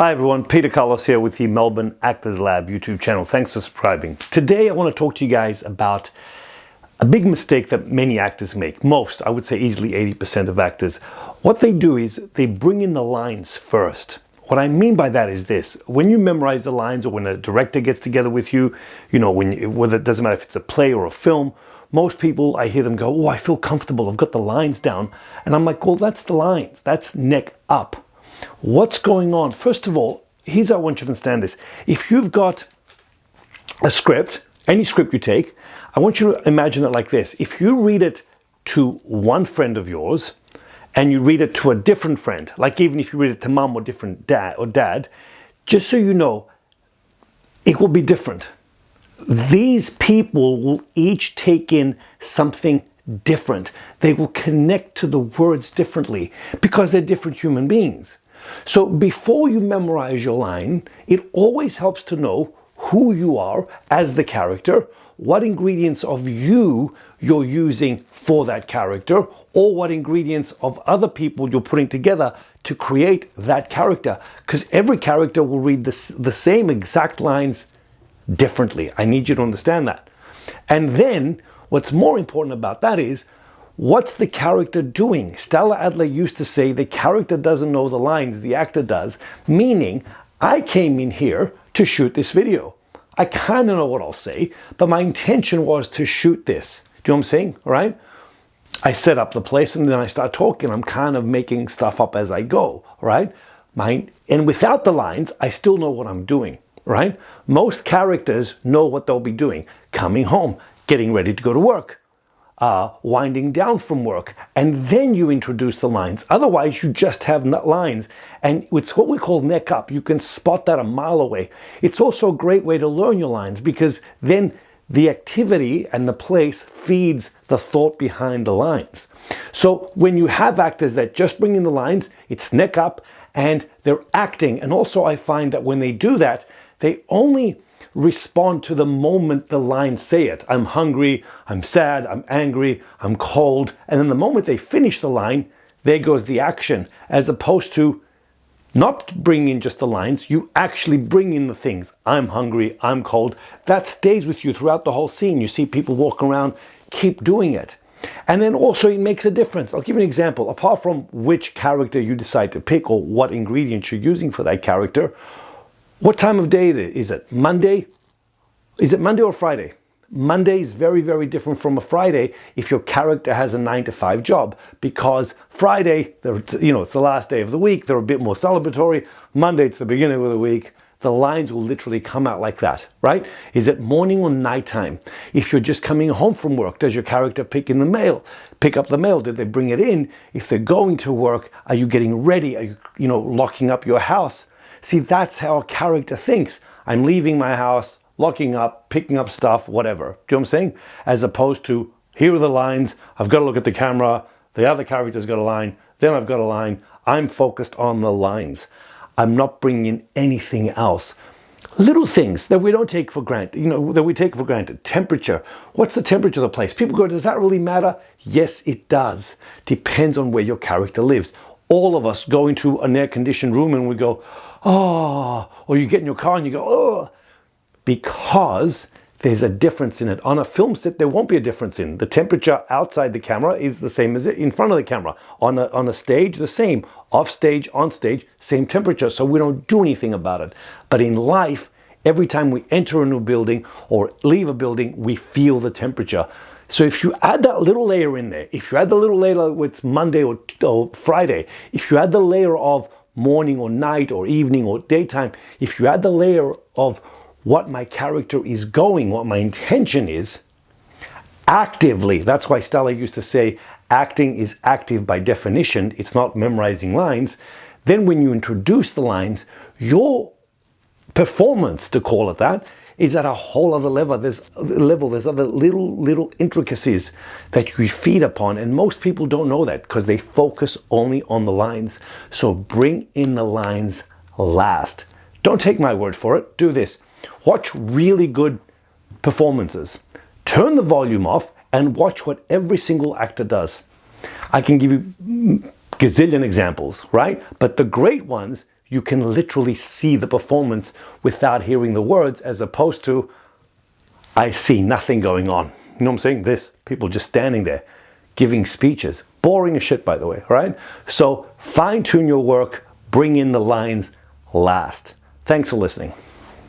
Hi everyone, Peter Kalos here with the Melbourne Actors Lab YouTube channel. Thanks for subscribing. Today I want to talk to you guys about a big mistake that many actors make. Most, I would say easily 80% of actors. What they do is they bring in the lines first. What I mean by that is this: when you memorize the lines, or when a director gets together with you, whether it doesn't matter if it's a play or a film, most people, I hear them go, "Oh, I feel comfortable, I've got the lines down." And I'm like, well, that's the lines, that's neck up. What's going on? First of all, I want you to understand this. If you've got a script, any script you take, I want you to imagine it like this. If you read it to one friend of yours and you read it to a different friend, like even if you read it to mom or different dad, just so you know, it will be different. These people will each take in something different. They will connect to the words differently because they're different human beings. So before you memorize your line, it always helps to know who you are as the character, what ingredients of you're using for that character, or what ingredients of other people you're putting together to create that character. Because every character will read the same exact lines differently. I need you to understand that. And then what's more important about that is, what's the character doing? Stella Adler used to say the character doesn't know the lines, the actor does. Meaning, I came in here to shoot this video. I kind of know what I'll say, but my intention was to shoot this. Do you know what I'm saying? All right? I set up the place and then I start talking. I'm kind of making stuff up as I go. All right? And without the lines, I still know what I'm doing. Right? Most characters know what they'll be doing. Coming home, getting ready to go to work. Winding down from work, and then you introduce the lines. Otherwise, you just have lines, and it's what we call neck up. You can spot that a mile away. It's also a great way to learn your lines, because then the activity and the place feeds the thought behind the lines. So when you have actors that just bring in the lines, it's neck up, and they're acting. And also I find that when they do that, they only respond to the moment the lines say it. I'm hungry, I'm sad, I'm angry, I'm cold. And then the moment they finish the line, there goes the action. As opposed to not bringing in just the lines, you actually bring in the things. I'm hungry, I'm cold. That stays with you throughout the whole scene. You see people walk around, keep doing it. And then also it makes a difference. I'll give you an example. Apart from which character you decide to pick or what ingredients you're using for that character, what time of day is it? Monday? Is it Monday or Friday? Monday is very, very different from a Friday if your character has a 9-to-5 job, because Friday, it's the last day of the week. They're a bit more celebratory. Monday, it's the beginning of the week. The lines will literally come out like that, right? Is it morning or nighttime? If you're just coming home from work, does your character pick up the mail? Did they bring it in? If they're going to work, are you getting ready? Are you, locking up your house? See, that's how a character thinks. I'm leaving my house, locking up, picking up stuff, whatever. Do you know what I'm saying? As opposed to, here are the lines, I've got to look at the camera, the other character's got a line, then I've got a line. I'm focused on the lines. I'm not bringing in anything else. Little things that we don't take for granted, that we take for granted. Temperature. What's the temperature of the place? People go, does that really matter? Yes, it does. Depends on where your character lives. All of us go into an air-conditioned room and we go, oh, or you get in your car and you go, oh, because there's a difference in it. On a film set, there won't be a difference in. The temperature outside the camera is the same as in front of the camera. On a stage, the same. Off stage, on stage, same temperature. So we don't do anything about it. But in life, every time we enter a new building or leave a building, we feel the temperature. So if you add that little layer in there, if you add the little layer with Monday or Friday, if you add the layer of morning or night or evening or daytime, if you add the layer of what my character is going, what my intention is, actively, that's why Stella used to say acting is active by definition, it's not memorizing lines. Then when you introduce the lines, your performance, to call it that, is at a whole other level. There's other little intricacies that you feed upon, and most people don't know that because they focus only on the lines. So bring in the lines last. Don't take my word for it. Do this. Watch really good performances. Turn the volume off and watch what every single actor does. I can give you gazillion examples, right? But the great ones, you can literally see the performance without hearing the words, as opposed to, I see nothing going on. You know what I'm saying? This, people just standing there, giving speeches. Boring as shit, by the way, right? So fine tune your work, bring in the lines last. Thanks for listening.